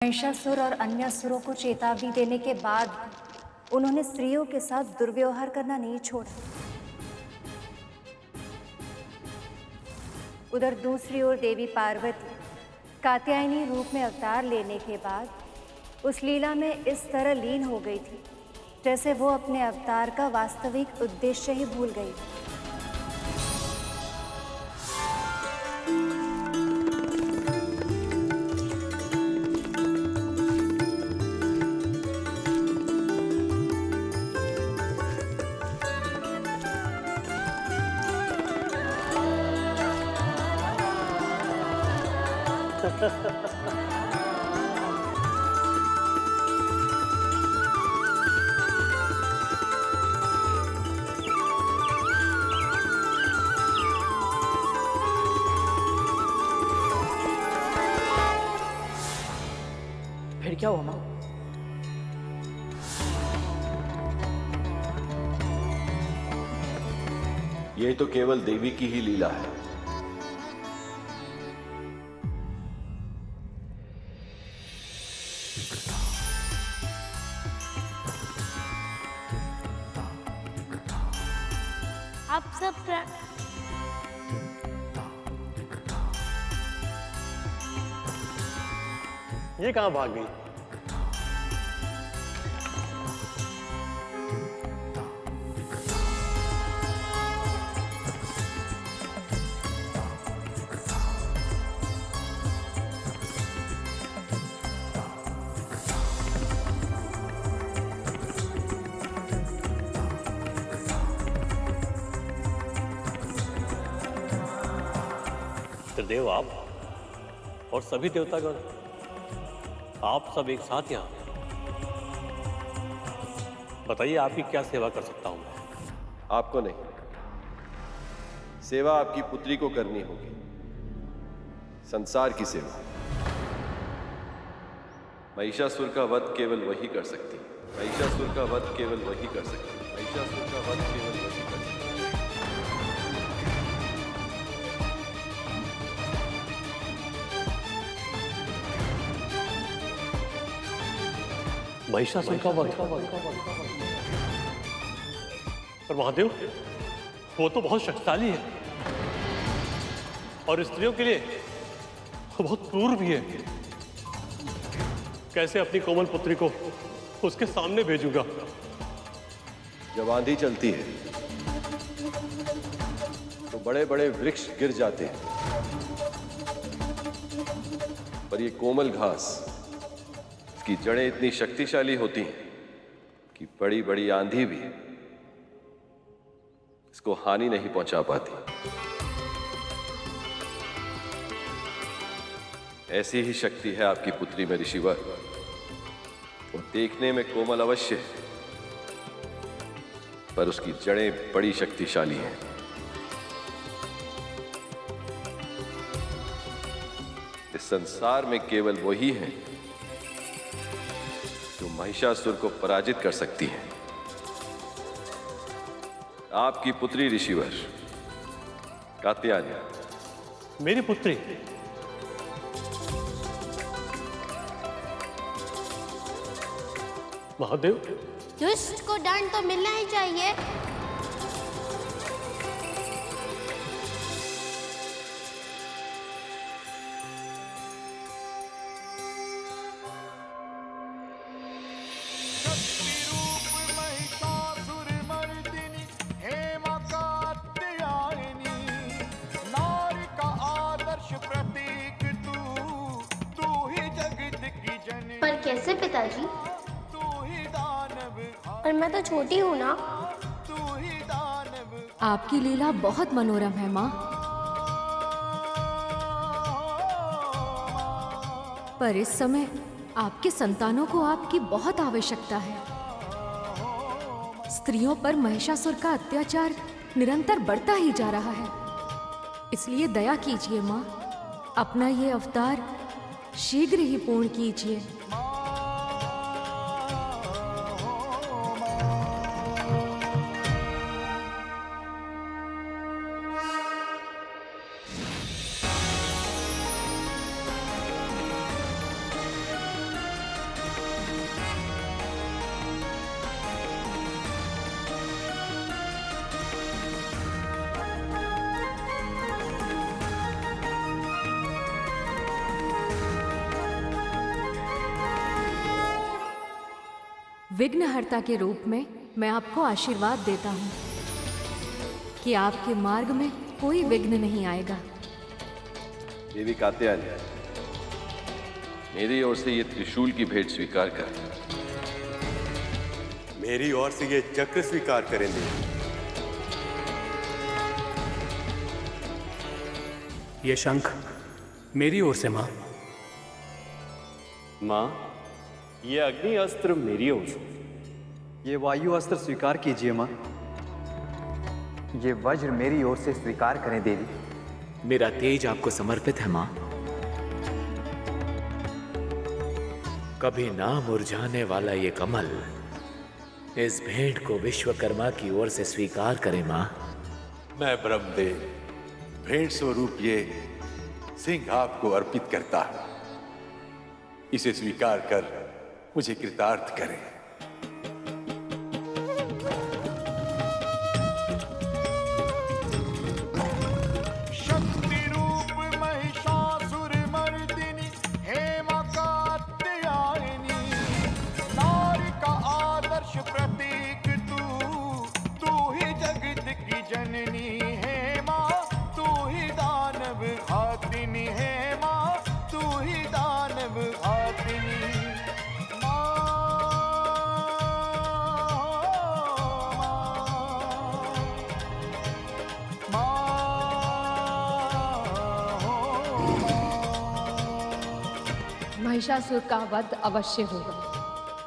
महिषासुर और अन्य असुरों को चेतावनी देने के बाद उन्होंने स्त्रियों के साथ दुर्व्यवहार करना नहीं छोड़ा। उधर दूसरी ओर देवी पार्वती कात्यायनी रूप में अवतार लेने के बाद उस लीला में इस तरह लीन हो गई थी जैसे वो अपने अवतार का वास्तविक उद्देश्य ही भूल गई। फिर क्या हुआ माँ? ये तो केवल देवी की ही लीला है। आप सब ये कहाँ भाग गई? त्रिदेव आप और सभी देवतागण, आप सब एक साथ यहाँ। बताइए आपकी क्या सेवा कर सकता हूं मैं? आपको नहीं, सेवा आपकी पुत्री को करनी होगी, संसार की सेवा। महिषासुर का वध केवल वही कर सकती है। महिषासुर का वध केवल वही कर सकती है। महिषासुर का वध केवल वही कर सकती है। महिषासुर का वध। पर महादेव, वो तो बहुत शक्तिशाली है और स्त्रियों के लिए वो बहुत क्रूर भी है। कैसे अपनी कोमल पुत्री को उसके सामने भेजूंगा? जब आंधी चलती है तो बड़े बड़े वृक्ष गिर जाते हैं, पर ये कोमल घास, इसकी जड़ें इतनी शक्तिशाली होती हैं कि बड़ी बड़ी आंधी भी इसको हानि नहीं पहुंचा पाती। ऐसी ही शक्ति है आपकी पुत्री में ऋषिवर। वो देखने में कोमल अवश्य है, पर उसकी जड़ें बड़ी शक्तिशाली हैं। इस संसार में केवल वही है जो महिषासुर को पराजित कर सकती है। आपकी पुत्री ऋषिवर कात्यायनी। मेरी पुत्री? महादेव, दुष्ट को दंड तो मिलना ही चाहिए। पर कैसे पिताजी? पर मैं तो छोटी हूँ ना। आपकी लीला बहुत मनोरम है माँ, पर इस समय आपके संतानों को आपकी बहुत आवश्यकता है। स्त्रियों पर महिषासुर का अत्याचार निरंतर बढ़ता ही जा रहा है, इसलिए दया कीजिए माँ, अपना ये अवतार शीघ्र ही पूर्ण कीजिए। विघ्नहर्ता के रूप में मैं आपको आशीर्वाद देता हूँ कि आपके मार्ग में कोई विघ्न नहीं आएगा। देवी कात्यायनी, मेरी ओर से ये त्रिशूल की भेंट स्वीकार कर। मेरी ओर से ये चक्र स्वीकार करें देवी। ये शंख मेरी ओर से मां। माँ, ये अग्नि अस्त्र मेरी ओर से। ये वायु अस्त्र स्वीकार कीजिए मां। ये वज्र मेरी ओर से स्वीकार करें देवी। मेरा तेज आपको समर्पित है मां। कभी ना मुरझाने वाला ये कमल, इस भेंट को विश्वकर्मा की ओर से स्वीकार करें मां। मैं ब्रह्मदेव भेंट स्वरूप ये सिंह आपको अर्पित करता हूं। इसे स्वीकार कर मुझे कृतार्थ करें। शक्ति रूप महिषासुर मर्दिनी हेमा कात्यायनी, नारी का आदर्श प्रतीक तू ही जगत की जननी हेमा, तू ही दानव घातिनी हेमा, तू ही दानव घातिनी। महिषासुर का वध अवश्य होगा,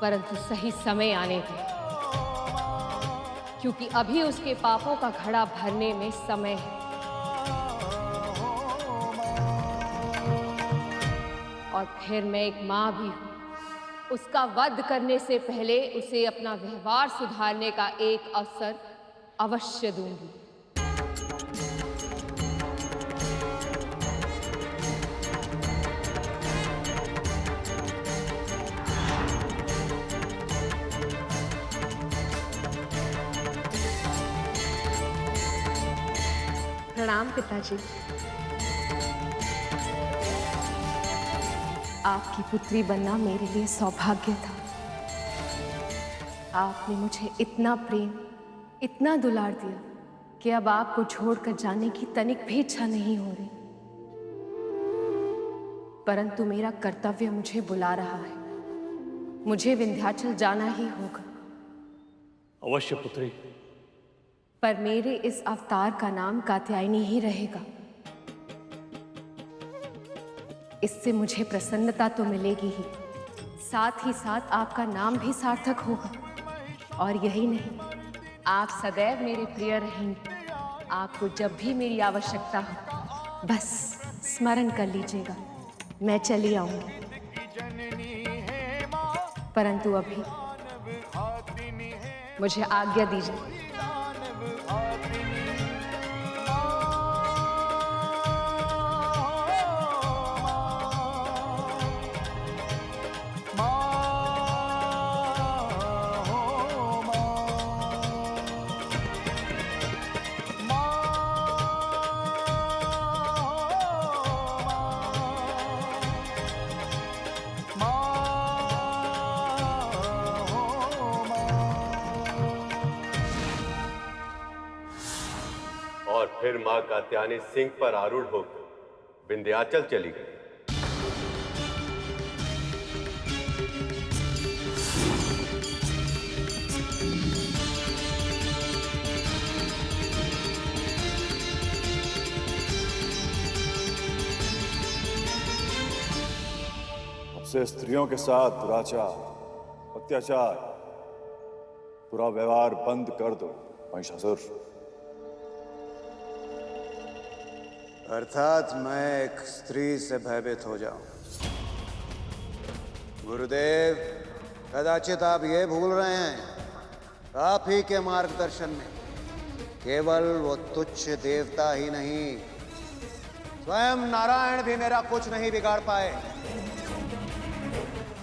परंतु सही समय आने दो, क्योंकि अभी उसके पापों का घड़ा भरने में समय है। और फिर मैं एक माँ भी हूँ। उसका वध करने से पहले उसे अपना व्यवहार सुधारने का एक अवसर अवश्य दूंगी। प्रणाम पिताजी। आपकी पुत्री बनना मेरे लिए सौभाग्य था। आपने मुझे इतना प्रेम, इतना दुलार दिया कि अब आपको छोड़कर जाने की तनिक भी इच्छा नहीं हो रही। परंतु मेरा कर्तव्य मुझे बुला रहा है। मुझे विंध्याचल जाना ही होगा। अवश्य पुत्री। पर मेरे इस अवतार का नाम कात्यायनी ही रहेगा। इससे मुझे प्रसन्नता तो मिलेगी ही, साथ ही साथ आपका नाम भी सार्थक होगा। और यही नहीं, आप सदैव मेरे प्रिय रहेंगे। आपको जब भी मेरी आवश्यकता हो, बस स्मरण कर लीजिएगा। मैं चली आऊंगी। परंतु अभी मुझे आज्ञा दीजिए। फिर मां कात्यायनी सिंह पर आरूढ़ होकर विंध्याचल चली गई। अब से स्त्रियों के साथ दुराचार, अत्याचार, बुरा व्यवहार बंद कर दो महिषासुर। अर्थात मैं एक स्त्री से भयभीत हो जाऊं। गुरुदेव, कदाचित आप ये भूल रहे हैं, आप ही के मार्गदर्शन में केवल वो तुच्छ देवता ही नहीं, स्वयं नारायण भी मेरा कुछ नहीं बिगाड़ पाए।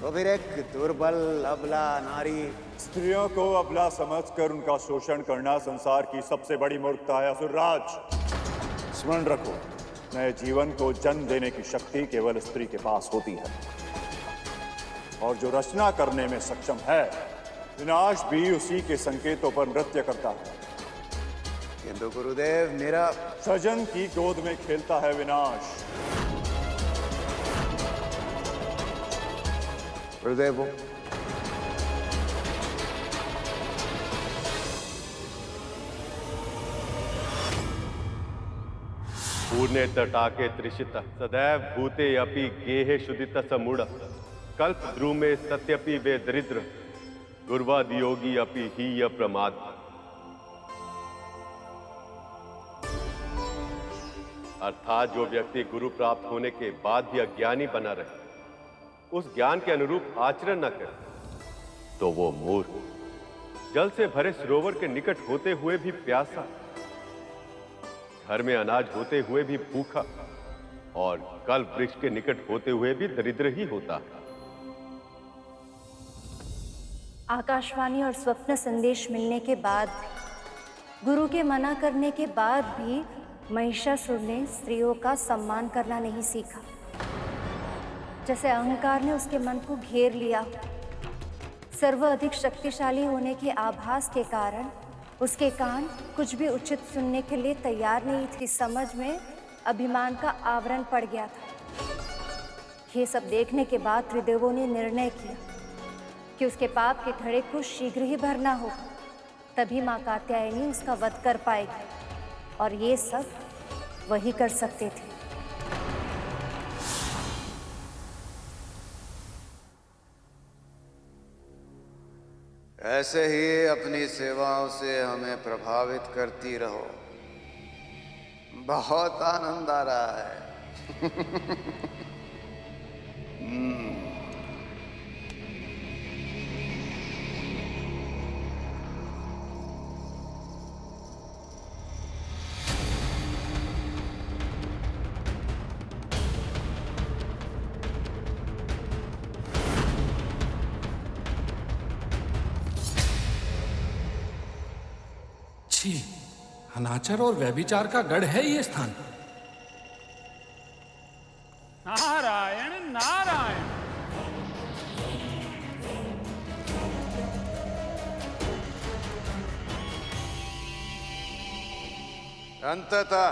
तो फिर एक दुर्बल अबला नारी। स्त्रियों को अबला समझकर उनका शोषण करना संसार की सबसे बड़ी मूर्खता है असुरराज। स्मरण रखो, नए जीवन को जन्म देने की शक्ति केवल स्त्री के पास होती है, और जो रचना करने में सक्षम है विनाश भी उसी के संकेतों पर नृत्य करता है। किंतु गुरुदेव, मेरा सजन की गोद में खेलता है विनाश। गुरुदेव, वो पूर्णे तटाके त्रिशित सदैव भूते अपि गेहे शुदित समूढ़ कल्प द्रुमे सत्यपि वे दरिद्र गुर्वाद योगी अपि हीय प्रमाद। अर्थात जो व्यक्ति गुरु प्राप्त होने के बाद भी अज्ञानी बना रहे, उस ज्ञान के अनुरूप आचरण न करे, तो वो मूर्ख, जल से भरे सरोवर के निकट होते हुए भी प्यासा, घर में अनाज होते हुए भी भूखा और कल्प वृक्ष के निकट होते हुए भी दरिद्र ही होता है। आकाशवाणी और स्वप्न संदेश मिलने के बाद, गुरु के मना करने के बाद भी महिषासुर ने स्त्रियों का सम्मान करना नहीं सीखा। जैसे अहंकार ने उसके मन को घेर लिया। सर्वाधिक शक्तिशाली होने के आभास के कारण उसके कान कुछ भी उचित सुनने के लिए तैयार नहीं थी। समझ में अभिमान का आवरण पड़ गया था। ये सब देखने के बाद त्रिदेवों ने निर्णय किया कि उसके पाप के घड़े को शीघ्र ही भरना होगा, तभी माँ कात्यायनी उसका वध कर पाएगी, और ये सब वही कर सकते थे। ऐसे ही अपनी सेवाओं से हमें प्रभावित करती रहो। बहुत आनंद आ रहा है। अनाचार और व्यभिचार का गढ़ है ये स्थान। नारायण नारायण। अंततः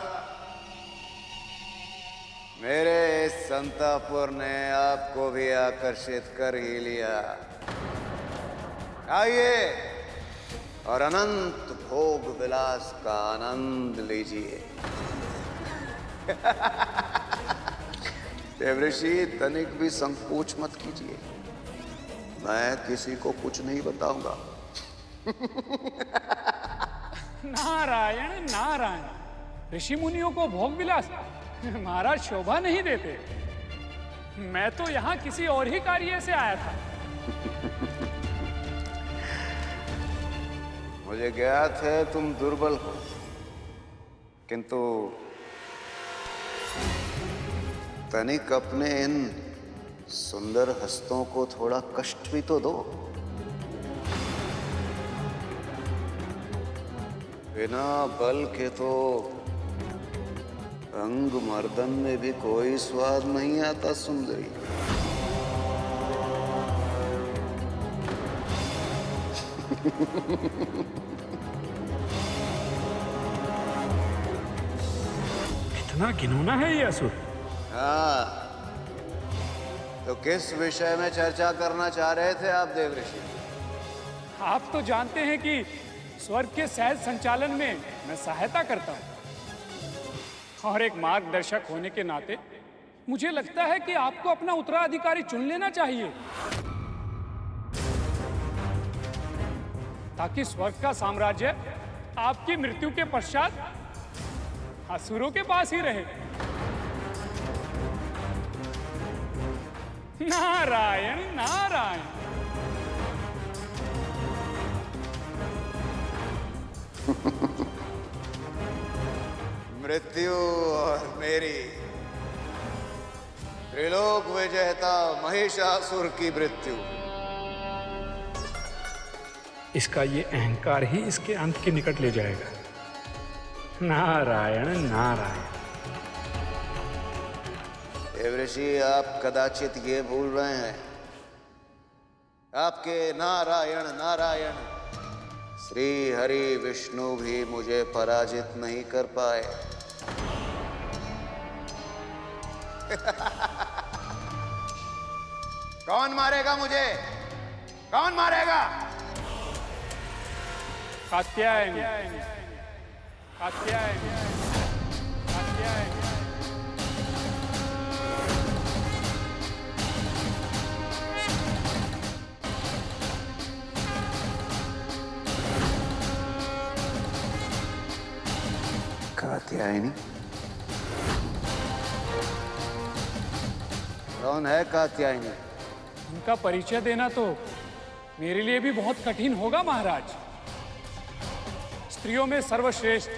मेरे इस संतापुर ने आपको भी आकर्षित कर ही लिया। आइए और अनंत भोग विलास का आनंद लीजिए। देवऋषि, तनिक भी संकोच मत कीजिए, मैं किसी को कुछ नहीं बताऊंगा। नारायण नारायण। ऋषि मुनियों को भोग विलास महाराज शोभा नहीं देते। मैं तो यहाँ किसी और ही कार्य से आया था। मुझे ज्ञात है तुम दुर्बल हो, किंतु तनिक अपने इन सुंदर हस्तों को थोड़ा कष्ट भी तो दो। बिना बल के तो अंग मर्दन में भी कोई स्वाद नहीं आता सुंदरी। कितना घिनौना है ये असुर। हाँ, तो किस विषय में चर्चा करना चाह रहे थे आप देवऋषि? आप तो जानते हैं कि स्वर्ग के सहज संचालन में मैं सहायता करता हूं, और एक मार्गदर्शक होने के नाते मुझे लगता है कि आपको अपना उत्तराधिकारी चुन लेना चाहिए, ताकि स्वर्ग का साम्राज्य आपकी मृत्यु के पश्चात असुरों के पास ही रहे। नारायण नारायण। मृत्यु और मेरी त्रिलोक विजेता महिषासुर की मृत्यु, इसका ये अहंकार ही इसके अंत के निकट ले जाएगा। नारायण नारायण। देवऋषि, आप कदाचित ये भूल रहे हैं, आपके नारायण नारायण श्री हरि विष्णु भी मुझे पराजित नहीं कर पाए। कौन मारेगा मुझे? कौन मारेगा? कात्यायन, कात्यायन, कात्यायन। कात्यायनी? कौन है कात्यायनी? उनका परिचय देना तो मेरे लिए भी बहुत कठिन होगा महाराज। स्त्रियों में सर्वश्रेष्ठ,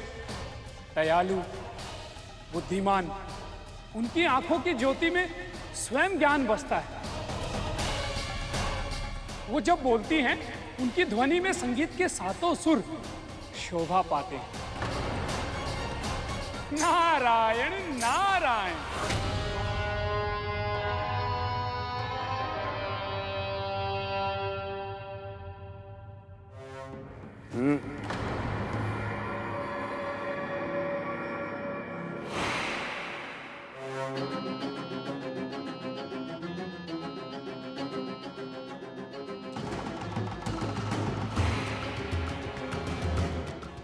दयालु, बुद्धिमान, उनकी आंखों की ज्योति में स्वयं ज्ञान बसता है। वो जब बोलती हैं, उनकी ध्वनि में संगीत के सातों सुर शोभा पाते हैं। नारायण नारायण।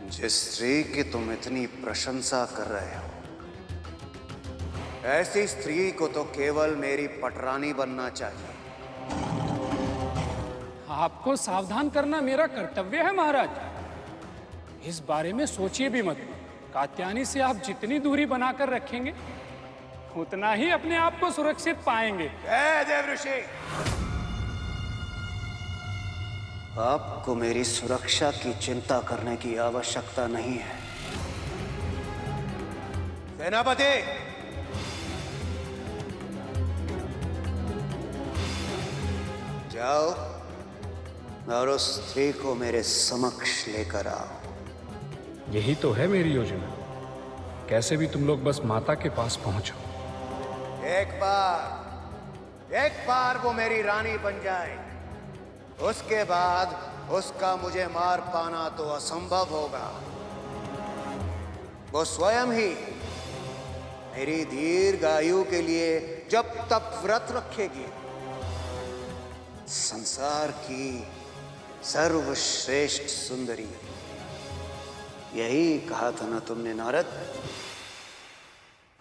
जिस स्त्री की तुम इतनी प्रशंसा कर रहे हो, ऐसी स्त्री को तो केवल मेरी पटरानी बनना चाहिए। आपको सावधान करना मेरा कर्तव्य है महाराज। इस बारे में सोचिए भी मत। कात्यायनी से आप जितनी दूरी बनाकर रखेंगे, उतना ही अपने आप को सुरक्षित पाएंगे। देवऋषि, आपको मेरी सुरक्षा की चिंता करने की आवश्यकता नहीं है। सेनापति, जाओ और उस स्त्री को मेरे समक्ष लेकर आओ। यही तो है मेरी योजना। कैसे भी तुम लोग बस माता के पास पहुंचो। एक बार वो मेरी रानी बन जाए, उसके बाद उसका मुझे मार पाना तो असंभव होगा। वो स्वयं ही मेरी दीर्घ आयु के लिए जब तक व्रत रखेगी, संसार की सर्वश्रेष्ठ सुंदरी। यही कहा था ना तुमने नारद?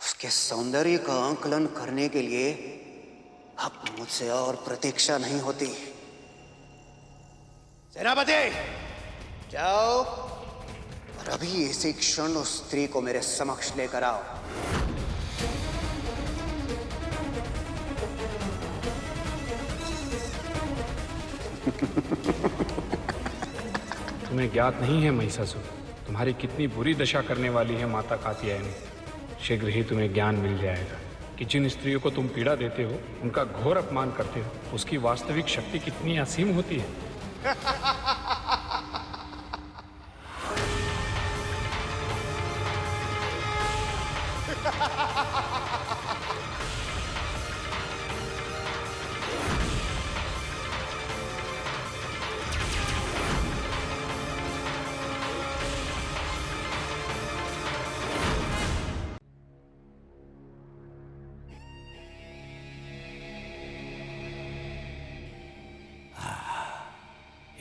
उसके सौंदर्य का आंकलन करने के लिए अब मुझसे और प्रतीक्षा नहीं होती। सेनापति, जाओ और अभी इसी क्षण उस स्त्री को मेरे समक्ष लेकर आओ। तुम्हें ज्ञात नहीं है महिषासुर, तुम्हारी कितनी बुरी दशा करने वाली है माता कात्यायनी। शीघ्र ही तुम्हें ज्ञान मिल जाएगा कि जिन स्त्रियों को तुम पीड़ा देते हो, उनका घोर अपमान करते हो, उसकी वास्तविक शक्ति कितनी असीम होती है।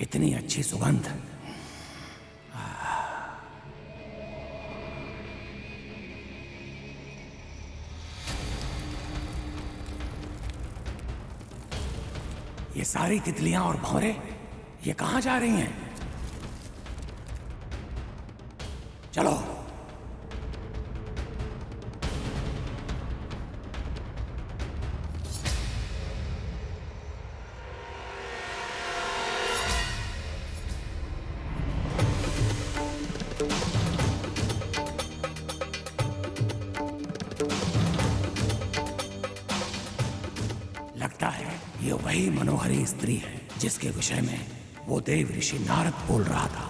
इतनी अच्छी सुगंध। ये सारी तितलियां और भौरे ये कहां जा रही हैं? चलो। लगता है ये वही मनोहरी स्त्री है जिसके विषय में वो देव ऋषि नारद बोल रहा था।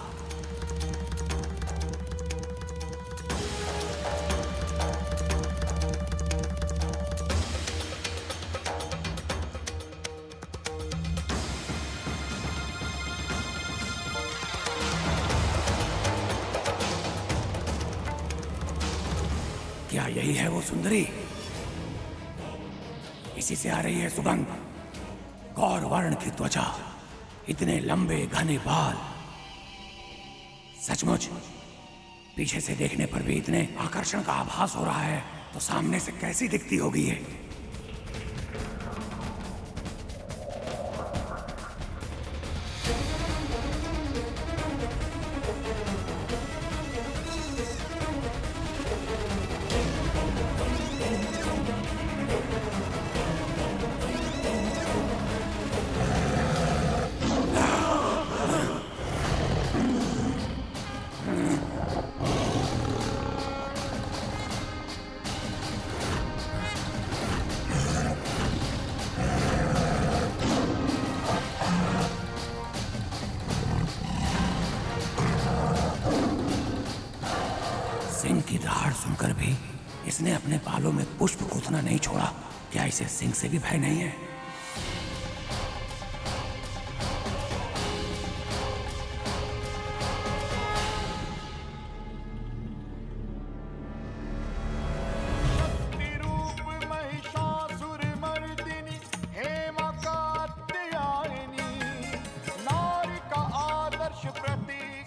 यही है वो सुंदरी, इसी से आ रही है सुगंध। गौर वर्ण की त्वचा, इतने लंबे घने बाल, सचमुच पीछे से देखने पर भी इतने आकर्षण का आभास हो रहा है, तो सामने से कैसी दिखती होगी ये। सिंह की दहाड़ सुनकर भी इसने अपने बालों में पुष्प गूंथना नहीं छोड़ा। क्या इसे सिंह से भी भय नहीं है?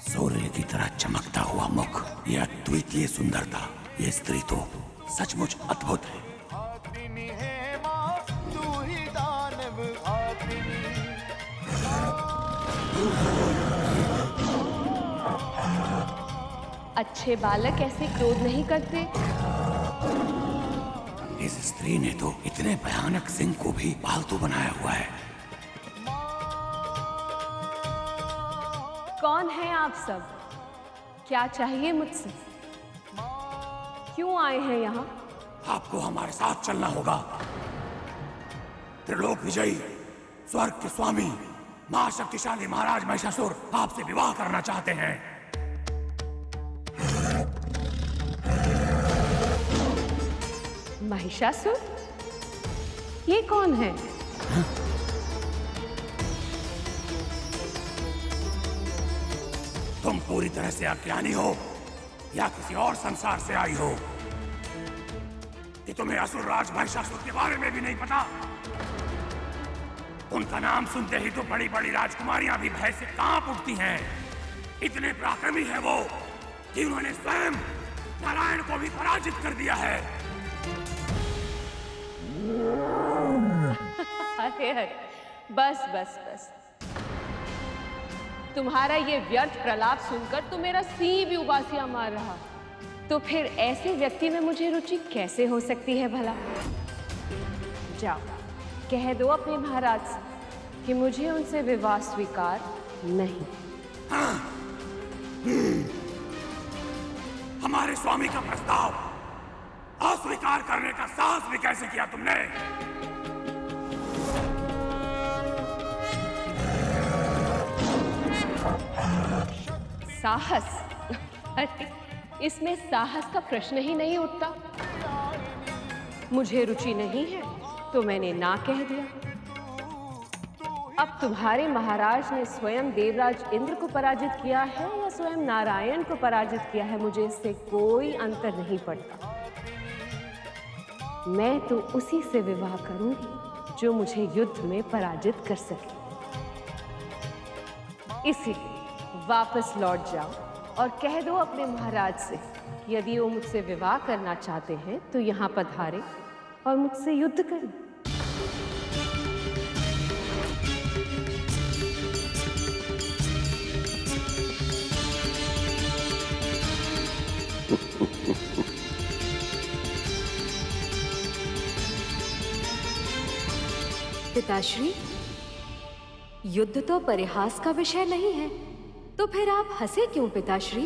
सूर्य की तरह चमकता हुआ मुख, यह अद्वितीय सुंदरता, ये स्त्री तो सचमुच अद्भुत है। अच्छे बालक ऐसे क्रोध नहीं करते। इस स्त्री ने तो इतने भयानक सिंह को भी पालतू बनाया हुआ है। कौन है आप सब? क्या चाहिए मुझसे? क्यों आए हैं यहाँ? आपको हमारे साथ चलना होगा। त्रिलोक विजयी, स्वर्ग के स्वामी, महाशक्तिशाली महाराज महिषासुर आपसे विवाह करना चाहते हैं। महिषासुर? ये कौन है? तुम पूरी तरह से अज्ञानी हो या किसी और संसार से आई हो कि तुम्हें असुरराज महिषासुर के बारे में भी नहीं पता। उनका नाम सुनते ही तो बड़ी बड़ी राजकुमारियां भी भय से कांप उठती हैं। इतने पराक्रमी है वो कि उन्होंने स्वयं नारायण को भी पराजित कर दिया है। अरे अरे, बस बस बस। तुम्हारा ये व्यर्थ प्रलाप सुनकर तो मेरा सिंह भी उबासियां मार रहा। तो फिर ऐसे व्यक्ति में मुझे रुचि कैसे हो सकती है भला? जाओ, कह दो अपने महाराज से कि मुझे उनसे विवाह स्वीकार नहीं। हमारे स्वामी का प्रस्ताव अस्वीकार करने का साहस भी कैसे किया तुमने? साहस? अरे, इसमें साहस का प्रश्न ही नहीं उठता। मुझे रुचि नहीं है तो मैंने ना कह दिया। अब तुम्हारे महाराज ने स्वयं देवराज इंद्र को पराजित किया है या स्वयं नारायण को पराजित किया है, मुझे इससे कोई अंतर नहीं पड़ता। मैं तो उसी से विवाह करूंगी जो मुझे युद्ध में पराजित कर सके। इसीलिए वापस लौट जाओ और कह दो अपने महाराज से कि यदि वो मुझसे विवाह करना चाहते हैं तो यहाँ पधारे और मुझसे युद्ध करें। पिताश्री, युद्ध तो परिहास का विषय नहीं है, तो फिर आप हंसे क्यों पिताश्री?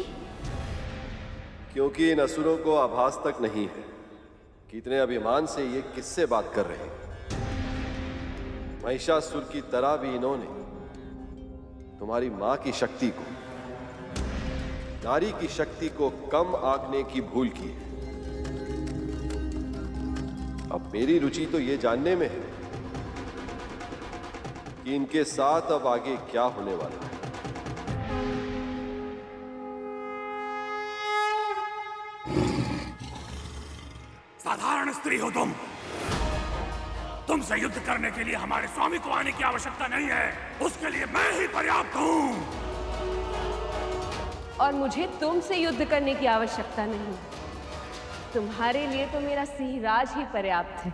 क्योंकि इन असुरों को आभास तक नहीं है कि इतने अभिमान से ये किससे बात कर रहे हैं। महिषासुर की तरह भी इन्होंने तुम्हारी मां की शक्ति को, नारी की शक्ति को कम आंकने की भूल की है। अब मेरी रुचि तो ये जानने में है कि इनके साथ अब आगे क्या होने वाला है। स्त्री हो तुम? तुमसे युद्ध करने के लिए हमारे स्वामी को आने की आवश्यकता नहीं है। उसके लिए मैं ही पर्याप्त हूँ। और मुझे तुमसे युद्ध करने की आवश्यकता नहीं। तुम्हारे लिए तो मेरा सिंहराज ही पर्याप्त है।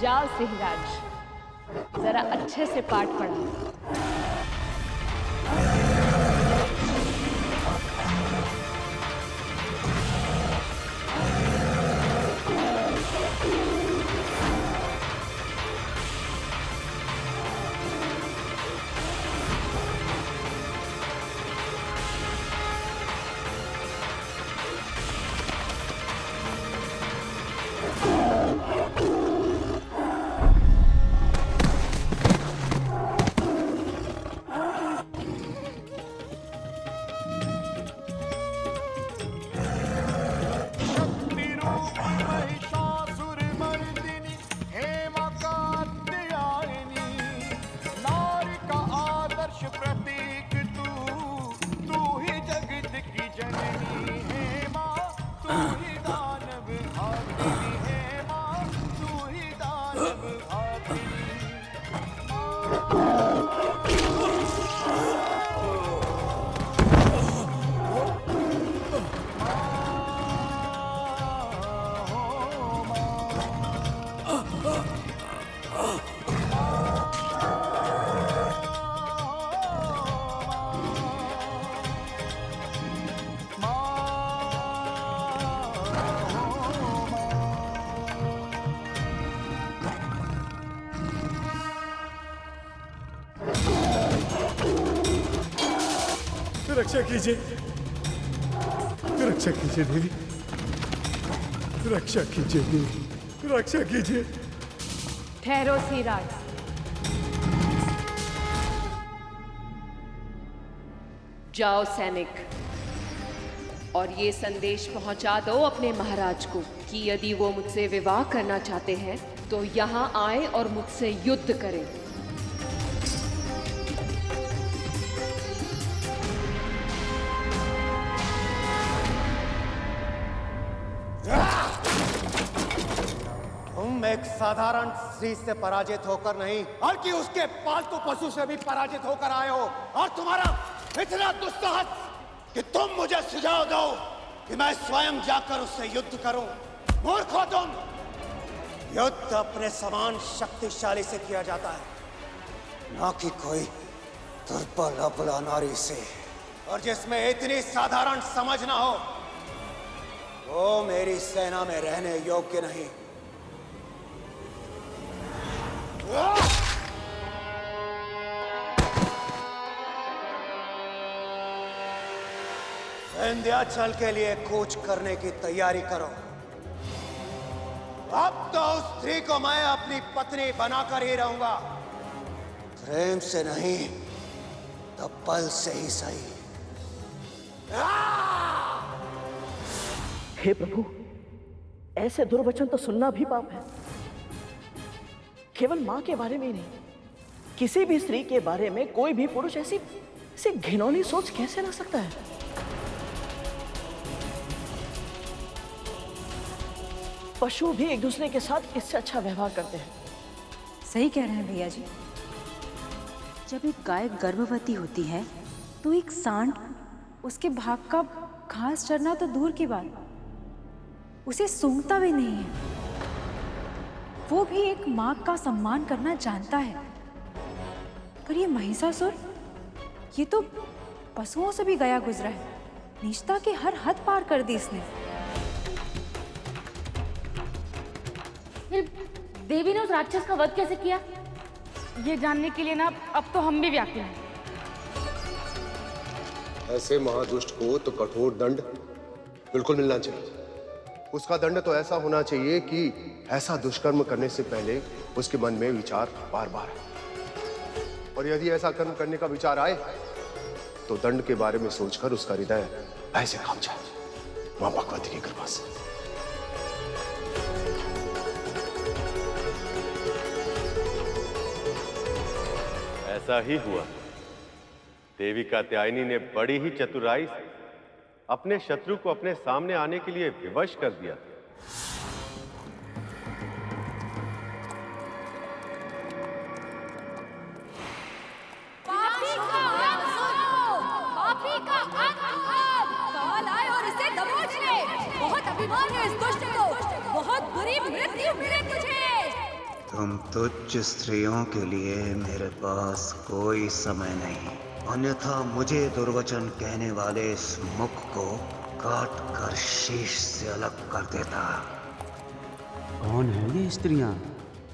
जाओ सिंहराज, जरा अच्छे से पाठ पढ़ो। रक्षा कीजिए, रक्षा कीजिए देवी, रक्षा कीजिए देवी, रक्षा कीजिए। ठहरो सिंहराज। जाओ सैनिक, और ये संदेश पहुंचा दो अपने महाराज को कि यदि वो मुझसे विवाह करना चाहते हैं तो यहाँ आए और मुझसे युद्ध करें। तुम एक साधारण स्त्री से पराजित होकर नहीं, बल्कि उसके पालतू पशु से भी पराजित होकर आए हो। और तुम्हारा इतना दुस्साहस कि तुम मुझे सुझाव दो कि मैं स्वयं जाकर उससे युद्ध करूं। मूर्ख हो तुम। युद्ध अपने समान शक्तिशाली से किया जाता है, ना कि कोई दुर्बल अबला नारी से। और जिसमें इतनी साधारण समझ ना हो वो मेरी सेना में रहने योग्य नहीं। विंध्याचल के लिए कूच करने की तैयारी करो। अब तो उस स्त्री को मैं अपनी पत्नी बनाकर ही रहूंगा, प्रेम से नहीं तो बल से ही सही। हे प्रभु, ऐसे दुर्वचन तो सुनना भी पाप है। केवल मां के बारे में ही नहीं, किसी भी स्त्री के बारे में कोई भी पुरुष ऐसी घिनौनी सोच कैसे रख सकता है? पशु भी एक दूसरे के साथ इससे अच्छा व्यवहार करते हैं। सही कह रहे हैं भैया जी। जब एक गाय गर्भवती होती है तो एक सांड उसके भाग का घास चरना तो दूर की बात, उसे सूंघता भी नहीं है। वो भी एक माँ का सम्मान करना जानता है। पर ये महिषासुर, ये तो पशुओं से भी गया गुजरा है। नीचता की हर हद पार कर दी इसने। देवी ने उस राक्षस का वध कैसे किया, ये जानने के लिए ना अब तो हम भी व्याकुल हैं। ऐसे महादुष्ट को तो कठोर दंड बिल्कुल मिलना चाहिए। उसका दंड तो ऐसा होना चाहिए कि ऐसा दुष्कर्म करने से पहले उसके मन में विचार बार बार आए। और यदि ऐसा कर्म करने का विचार आए तो दंड के बारे में सोचकर उसका हृदय ऐसे कांप जाए, मां भगवती की कृपा से। ऐसा ही हुआ। देवी कात्यायनी ने बड़ी ही चतुराई से अपने शत्रु को अपने सामने आने के लिए विवश कर दिया। पापी का अंत सुनो, पापी का अंत अब। काल आए और इसे दबोच ले। बहुत अभिमान है इस दुष्ट को, बहुत बुरी मृत्यु मिले तुझे। तुम तुच्छ स्त्रियों के लिए मेरे पास कोई समय नहीं, अन्यथा मुझे दुर्वचन कहने वाले इस मुख को काट कर शीश से अलग कर देता। कौन है ये स्त्रियां?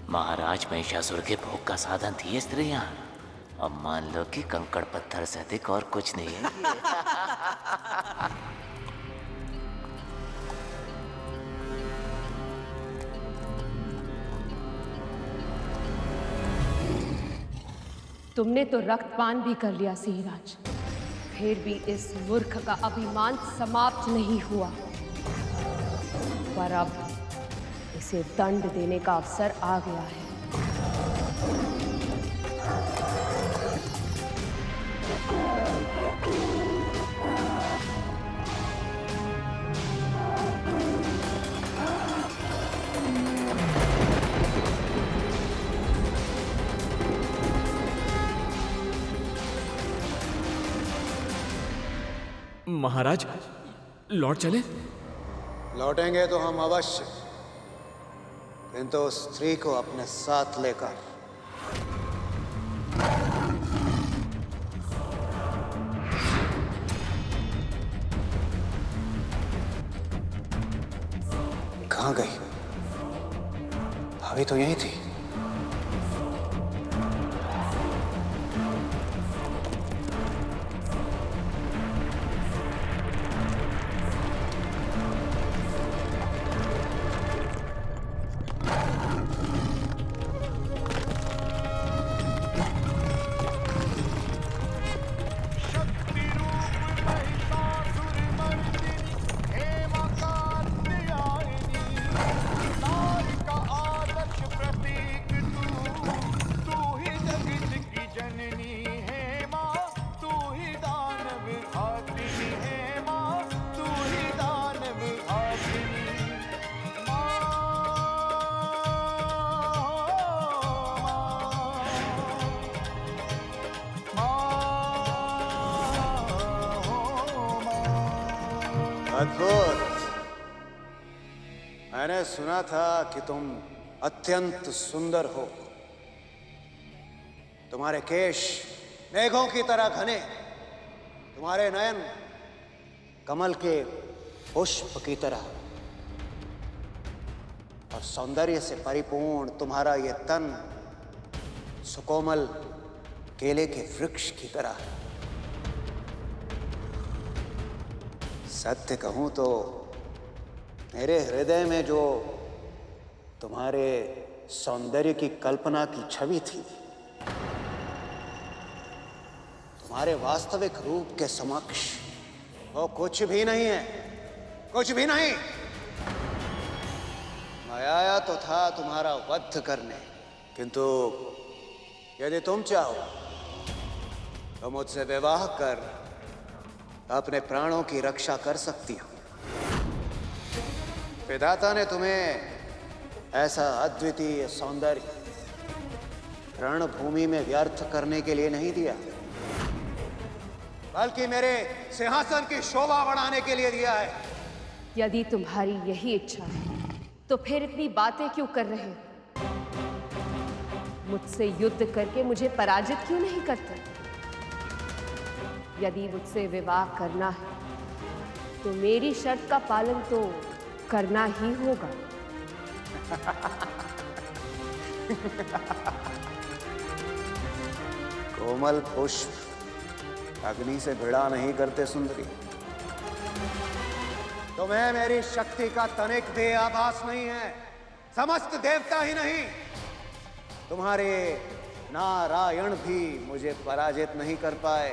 महाराज महिषासुर के भोग का साधन थी ये स्त्रियां। अब मान लो कि कंकड़ पत्थर से अधिक और कुछ नहीं है। तुमने तो रक्तपान भी कर लिया सिंहराज, फिर भी इस मूर्ख का अभिमान समाप्त नहीं हुआ। पर अब इसे दंड देने का अवसर आ गया है। महाराज, लौट चले? लौटेंगे तो हम अवश्य, किंतु उस स्त्री को अपने साथ लेकर। कहाँ गई? भाभी तो यही थी। अद्भुत। मैंने सुना था कि तुम अत्यंत सुंदर हो। तुम्हारे केश मेघों की तरह घने, तुम्हारे नयन कमल के पुष्प की तरह, और सौंदर्य से परिपूर्ण तुम्हारा ये तन सुकोमल केले के वृक्ष की तरह है। सत्य कहूं तो मेरे हृदय में जो तुम्हारे सौंदर्य की कल्पना की छवि थी, तुम्हारे वास्तविक रूप के समक्ष वो कुछ भी नहीं है, कुछ भी नहीं। मैं आया तो था तुम्हारा वध करने, किंतु यदि तुम चाहो तो मुझसे विवाह कर अपने प्राणों की रक्षा कर सकती हूं। विधाता ने तुम्हें ऐसा अद्वितीय सौंदर्य रणभूमि में व्यर्थ करने के लिए नहीं दिया, बल्कि मेरे सिंहासन की शोभा बढ़ाने के लिए दिया है। यदि तुम्हारी यही इच्छा है तो फिर इतनी बातें क्यों कर रहे हो? मुझसे युद्ध करके मुझे पराजित क्यों नहीं करते? यदि मुझसे विवाह करना है तो मेरी शर्त का पालन तो करना ही होगा। कोमल पुष्प अग्नि से भिड़ा नहीं करते सुंदरी। तुम्हें मेरी शक्ति का तनिक भी आभास नहीं है। समस्त देवता ही नहीं, तुम्हारे नारायण भी मुझे पराजित नहीं कर पाए।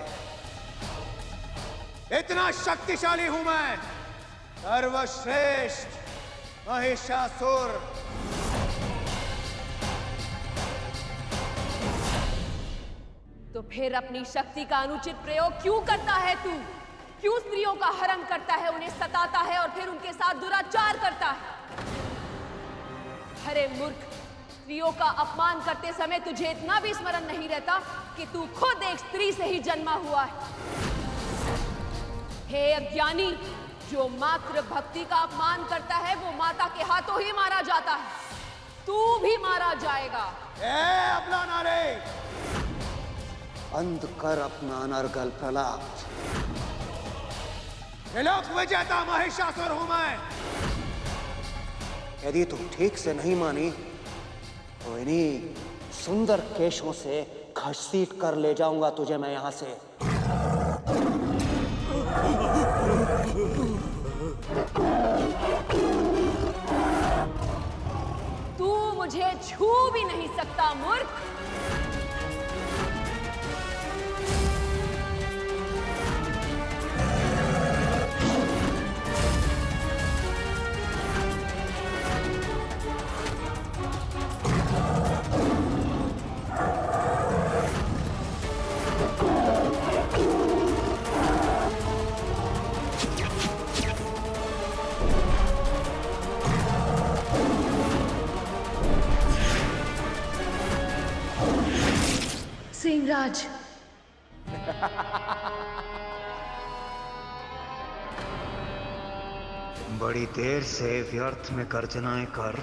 इतना शक्तिशाली हूं मैं, सर्वश्रेष्ठ महिषासुर। तो फिर अपनी शक्ति का अनुचित प्रयोग क्यों करता है तू? क्यों स्त्रियों का हरण करता है, उन्हें सताता है और फिर उनके साथ दुराचार करता है? अरे मूर्ख, स्त्रियों का अपमान करते समय तुझे इतना भी स्मरण नहीं रहता कि तू खुद एक स्त्री से ही जन्मा हुआ है। हे अज्ञानी, जो मातृ भक्ति का अपमान करता है वो माता के हाथों ही मारा जाता है। तू भी मारा जाएगा। अपना नारे बंद कर, अपना अनर्गल प्रलाप। त्रिलोक विजेता महिषासुर हूं मैं। यदि तू ठीक से नहीं मानी तो इन्हीं सुंदर केशों से घसीट कर ले जाऊंगा तुझे मैं यहां से। तू मुझे छू भी नहीं सकता मूर्ख। सिंहराज, बड़ी देर से व्यर्थ में गर्जनाएं कर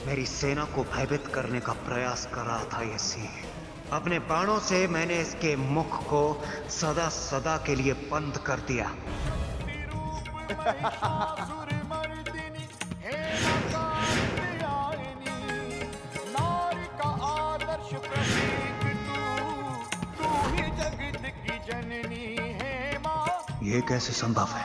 मेरी सेना को भयभीत करने का प्रयास कर रहा था ये सिंह। अपने बाणों से मैंने इसके मुख को सदा सदा के लिए बंद कर दिया। ये कैसे संभव है?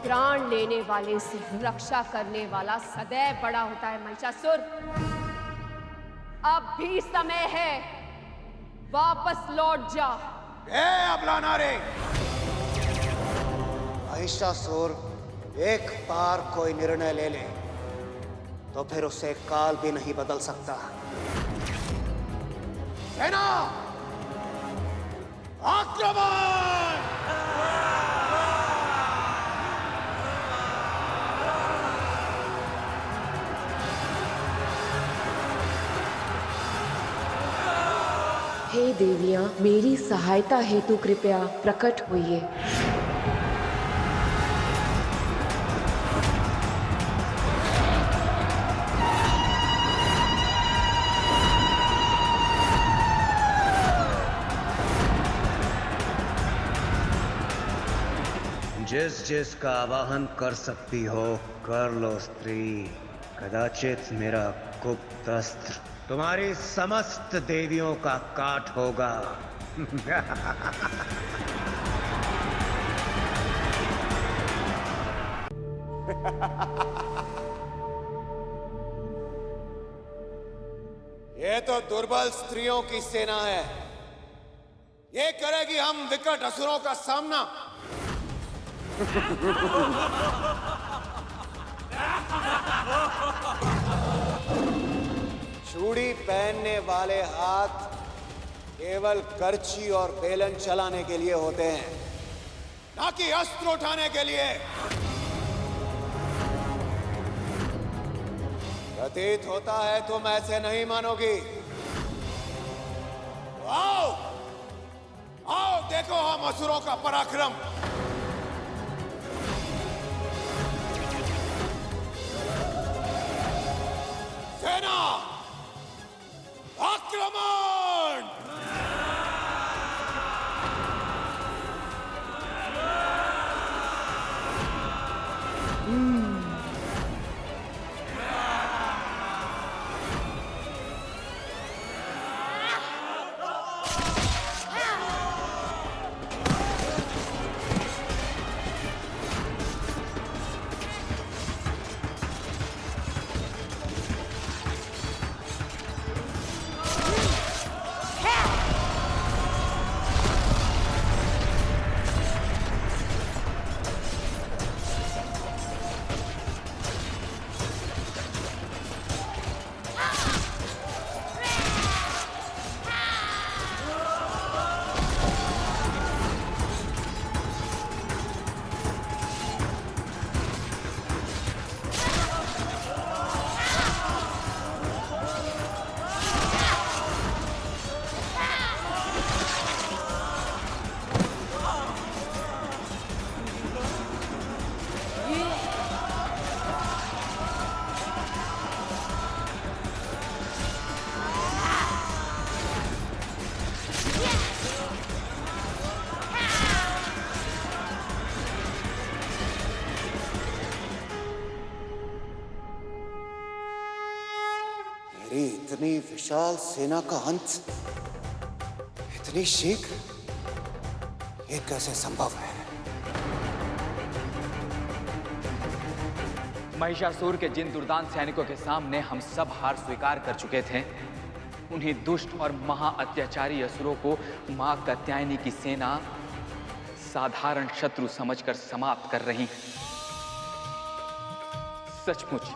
प्राण लेने वाले से रक्षा करने वाला सदैव बड़ा होता है महिषासुर। अब भी समय है, वापस लौट जा। अबला नारे, महिषासुर एक बार कोई निर्णय ले ले तो फिर उसे काल भी नहीं बदल सकता। सेना आक्रमण! हे देवियां, मेरी सहायता हेतु कृपया प्रकट होइए। जिस जिसका आवाहन कर सकती हो कर लो स्त्री। कदाचित मेरा गुप्त अस्त्र तुम्हारी समस्त देवियों का काट होगा। ये तो दुर्बल स्त्रियों की सेना है। ये करेगी हम विकट असुरों का सामना। चूड़ी पहनने वाले हाथ केवल करची और बेलन चलाने के लिए होते हैं, ना कि अस्त्र उठाने के लिए। प्रतीत होता है तुम ऐसे नहीं मानोगी। आओ आओ देखो हम असुरों का पराक्रम। सेना आक्रमण! विशाल सेना का अंत इतनी शीघ्र, ये कैसे संभव है? महिषासुर के जिन दुर्दांत सैनिकों के सामने हम सब हार स्वीकार कर चुके थे, उन्हीं दुष्ट और महा अत्याचारी असुरों को मां कात्यायनी की सेना साधारण शत्रु समझकर समाप्त कर रही है। सचमुच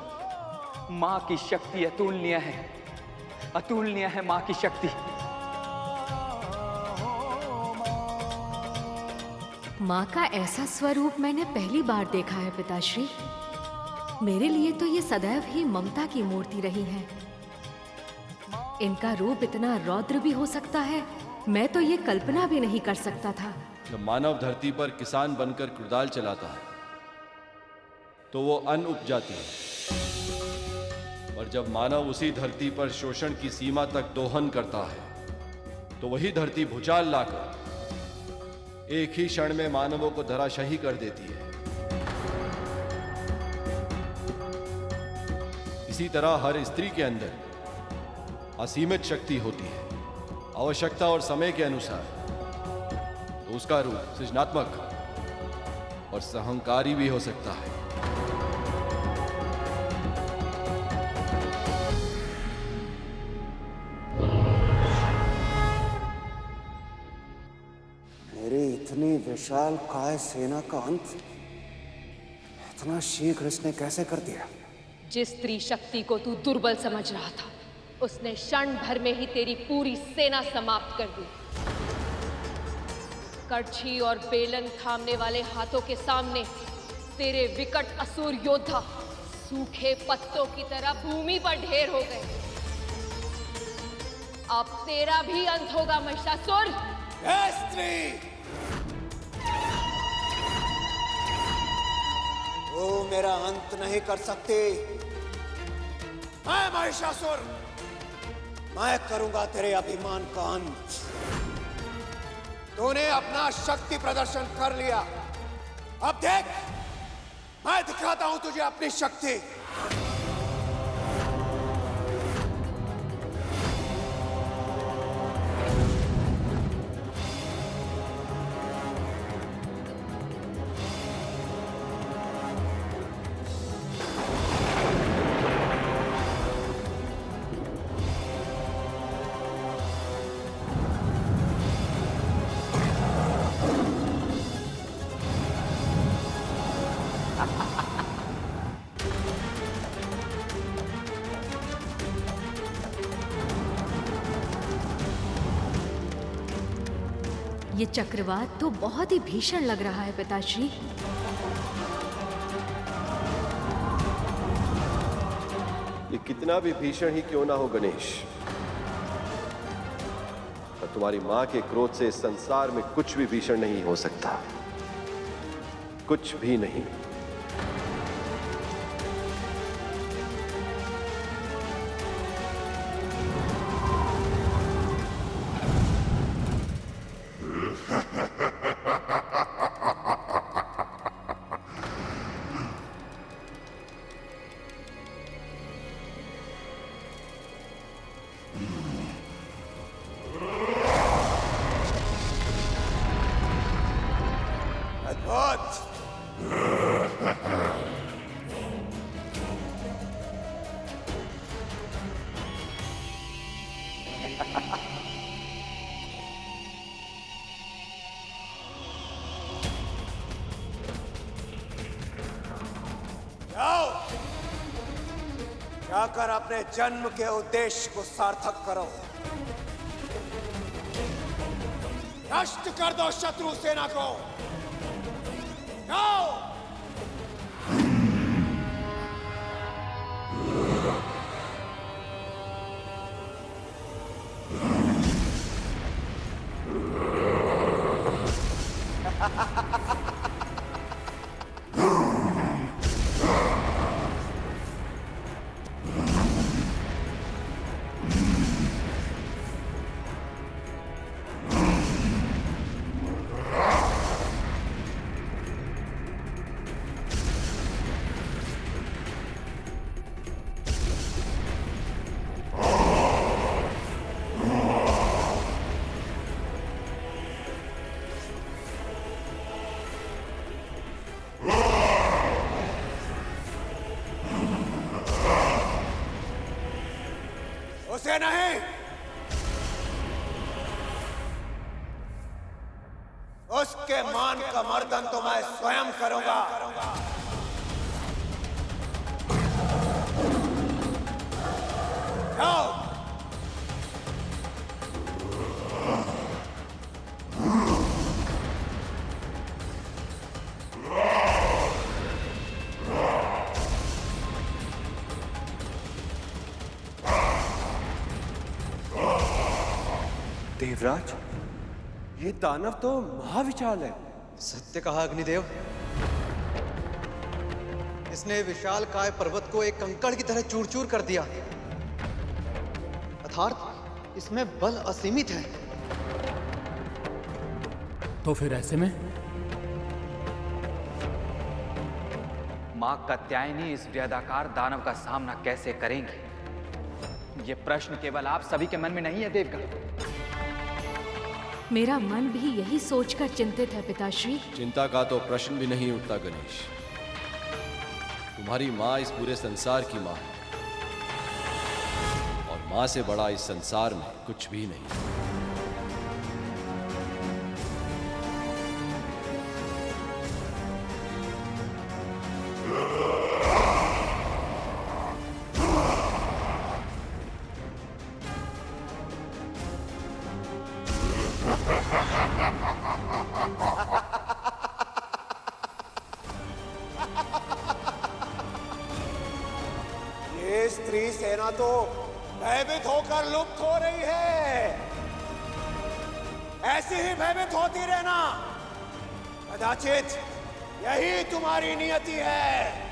मां की शक्ति अतुलनीय है, अतुलनीय है मां की शक्ति। माँ का ऐसा स्वरूप मैंने पहली बार देखा है पिताश्री। मेरे लिए तो ये सदैव ही ममता की मूर्ति रही है। इनका रूप इतना रौद्र भी हो सकता है, मैं तो ये कल्पना भी नहीं कर सकता था। जब मानव धरती पर किसान बनकर कुदाल चलाता है तो वो अन्न उपजाती है, और जब मानव उसी धरती पर शोषण की सीमा तक दोहन करता है तो वही धरती भूचाल लाकर एक ही क्षण में मानवों को धराशाही कर देती है। इसी तरह हर स्त्री के अंदर असीमित शक्ति होती है, आवश्यकता और समय के अनुसार। तो उसका रूप सृजनात्मक और सहंकारी भी हो सकता है। मेरी इतनी विशाल काय सेना का अंत इतना शीघ्र इसने कैसे कर दिया? जिस स्त्री शक्ति को तू दुर्बल समझ रहा था, उसने क्षण भर में ही तेरी पूरी सेना समाप्त कर दी। कड़छी और बेलन थामने वाले हाथों के सामने तेरे विकट असुर योद्धा सूखे पत्तों की तरह भूमि पर ढेर हो गए। अब तेरा भी अंत होगा महिषासुर। स्त्री, वो मेरा अंत नहीं कर सकती। मैं महिषासुर, मैं करूंगा तेरे अभिमान का अंत। तूने अपना शक्ति प्रदर्शन कर लिया, अब देख मैं दिखाता हूं तुझे अपनी शक्ति। ये चक्रवात तो बहुत ही भीषण लग रहा है पिताश्री। ये कितना भी भीषण ही क्यों ना हो गणेश, पर तुम्हारी मां के क्रोध से इस संसार में कुछ भी भीषण नहीं हो सकता, कुछ भी नहीं। जाकर अपने जन्म के उद्देश्य को सार्थक करो। नष्ट कर दो शत्रु सेना को। जाओ। उसके मान का मर्दन तो मैं स्वयं करूंगा। जाओ। देवराज, ये दानव तो महाविशाल है। सत्य कहा अग्निदेव। इसने विशाल काय पर्वत को एक कंकड़ की तरह चूर चूर कर दिया। अर्थात इसमें बल असीमित है। तो फिर ऐसे में मां कात्यायनी इस वृहदाकार दानव का सामना कैसे करेंगी? ये प्रश्न केवल आप सभी के मन में नहीं है देवगण। मेरा मन भी यही सोचकर चिंतित है पिताश्री। चिंता का तो प्रश्न भी नहीं उठता गणेश। तुम्हारी माँ इस पूरे संसार की माँ है, और माँ से बड़ा इस संसार में कुछ भी नहीं। ये स्त्री सेना तो भयभीत होकर लुप्त हो रही है। ऐसी ही भयभीत होती रहना। कदाचित यही तुम्हारी नियति है।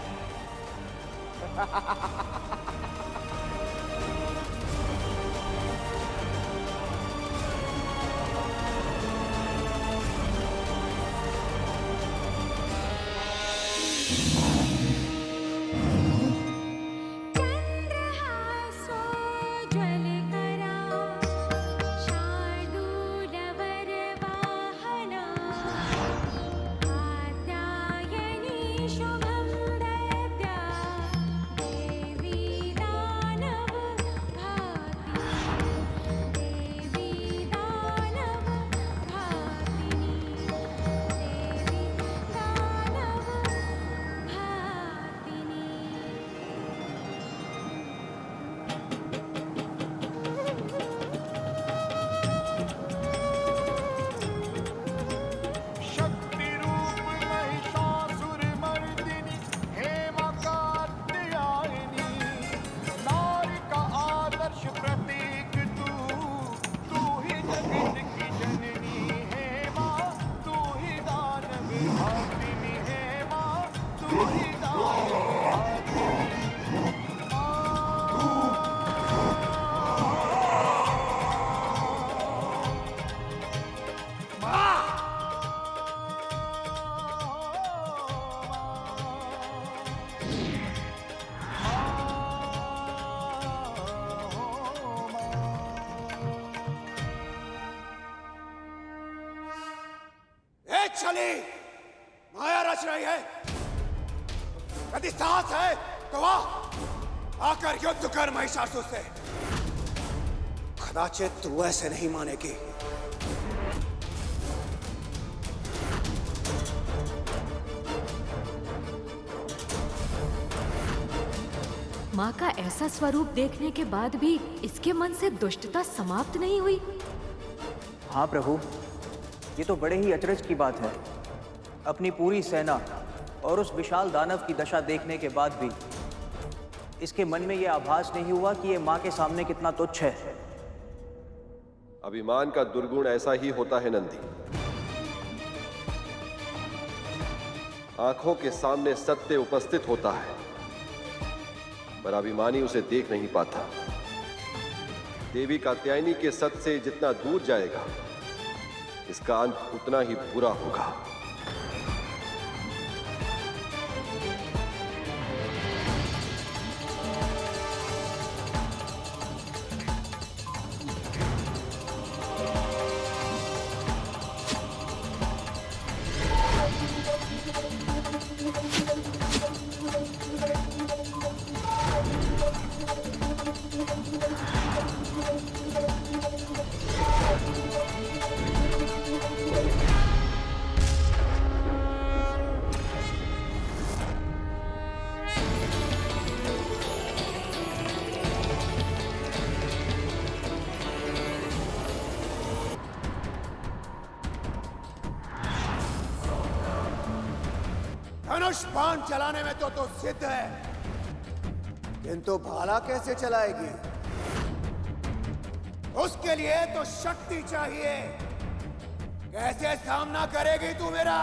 चली माया रच रही है। यदि साहस है तो वाह, आकर युद्ध कर महिषासुर से। कदाचित तू ऐसे नहीं मानेगी। माँ का ऐसा स्वरूप देखने के बाद भी इसके मन से दुष्टता समाप्त नहीं हुई। हाँ प्रभु, ये तो बड़े ही अचरज की बात है। अपनी पूरी सेना और उस विशाल दानव की दशा देखने के बाद भी इसके मन में यह आभास नहीं हुआ कि ये माँ के सामने कितना तुच्छ है। अभिमान का दुर्गुण ऐसा ही होता है नंदी। आंखों के सामने सत्य उपस्थित होता है, पर अभिमानी उसे देख नहीं पाता। देवी कात्यायनी के सत्य से जितना दूर जाएगा, इसका अंत उतना ही बुरा होगा। धनुष बाण चलाने में तो सिद्ध है, किंतु भाला कैसे चलाएगी? उसके लिए तो शक्ति चाहिए। कैसे सामना करेगी तू मेरा?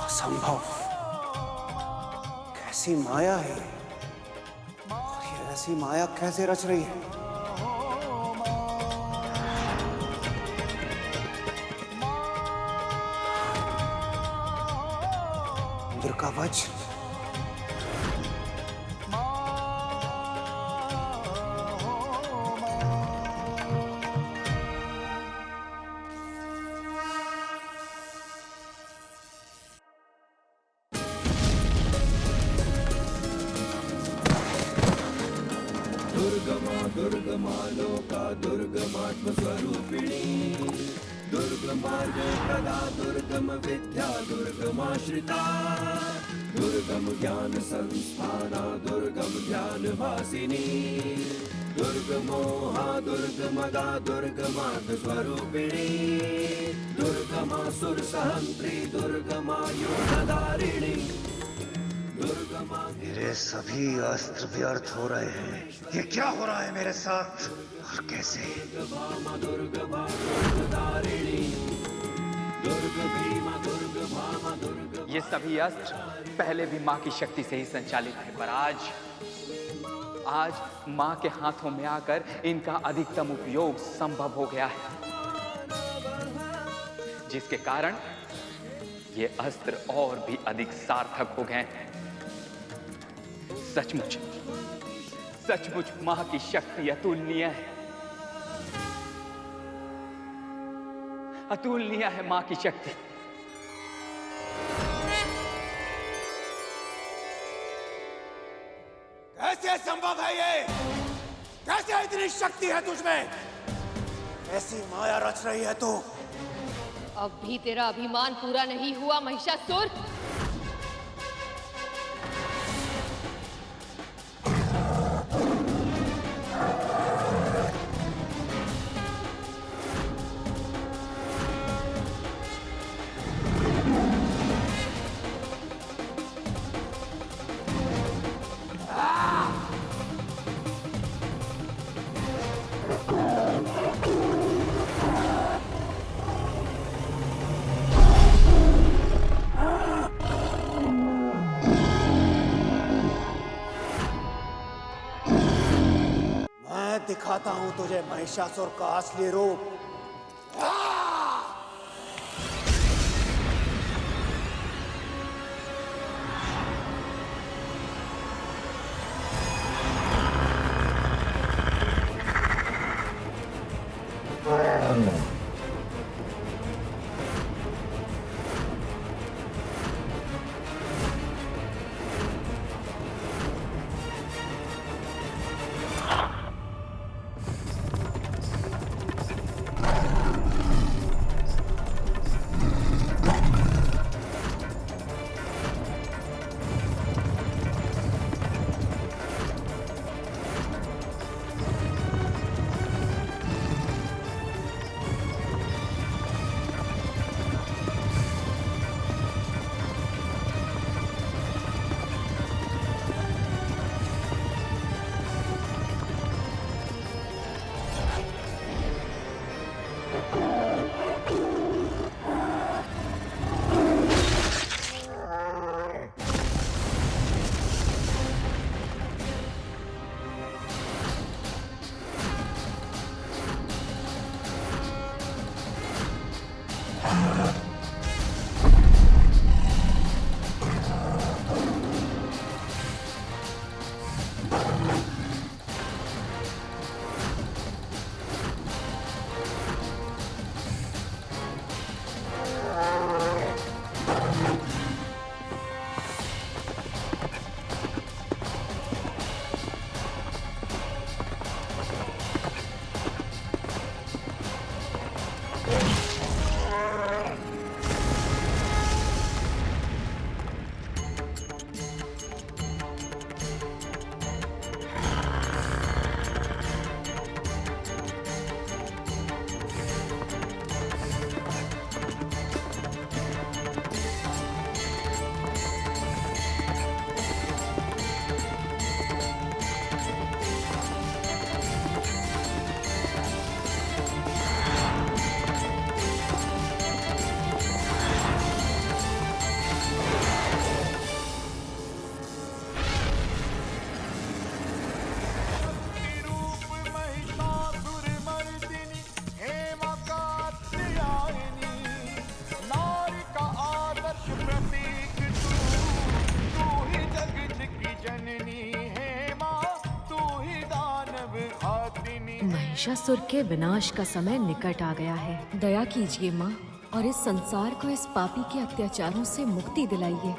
असंभव, कैसी माया है और ये ऐसी माया कैसे रच रही है? इंद्र का वज्र, दुर्गमा लोका दुर्गमात्म स्वरूपिणी, दुर्गमार्ग प्रदा दुर्गम विद्या दुर्गमाश्रिता, दुर्गम ज्ञान संस्थाना दुर्गम ध्यान वासिनी, दुर्गमोहा दुर्गमदा दुर्गमार्ग स्वरूपिणी, दुर्गमा सुर सहंत्री दुर्गमा योगधारिणी। मेरे सभी अस्त्र व्यर्थ हो रहे हैं। ये क्या हो रहा है मेरे साथ और कैसे? ये सभी अस्त्र पहले भी माँ की शक्ति से ही संचालित है, पर आज माँ के हाथों में आकर इनका अधिकतम उपयोग संभव हो गया है, जिसके कारण ये अस्त्र और भी अधिक सार्थक हो गए हैं। सचमुच सचमुच मां की शक्ति अतुलनीय है, अतुलनीय है मां की शक्ति। कैसे संभव है ये? कैसे इतनी शक्ति है तुझमें? ऐसी माया रच रही है तू? अब भी तेरा अभिमान पूरा नहीं हुआ महिषासुर? दिखाता हूं तुझे महिषासुर का असली रूप। महिषासुर के विनाश का समय निकट आ गया है। दया कीजिए माँ और इस संसार को इस पापी के अत्याचारों से मुक्ति दिलाइए।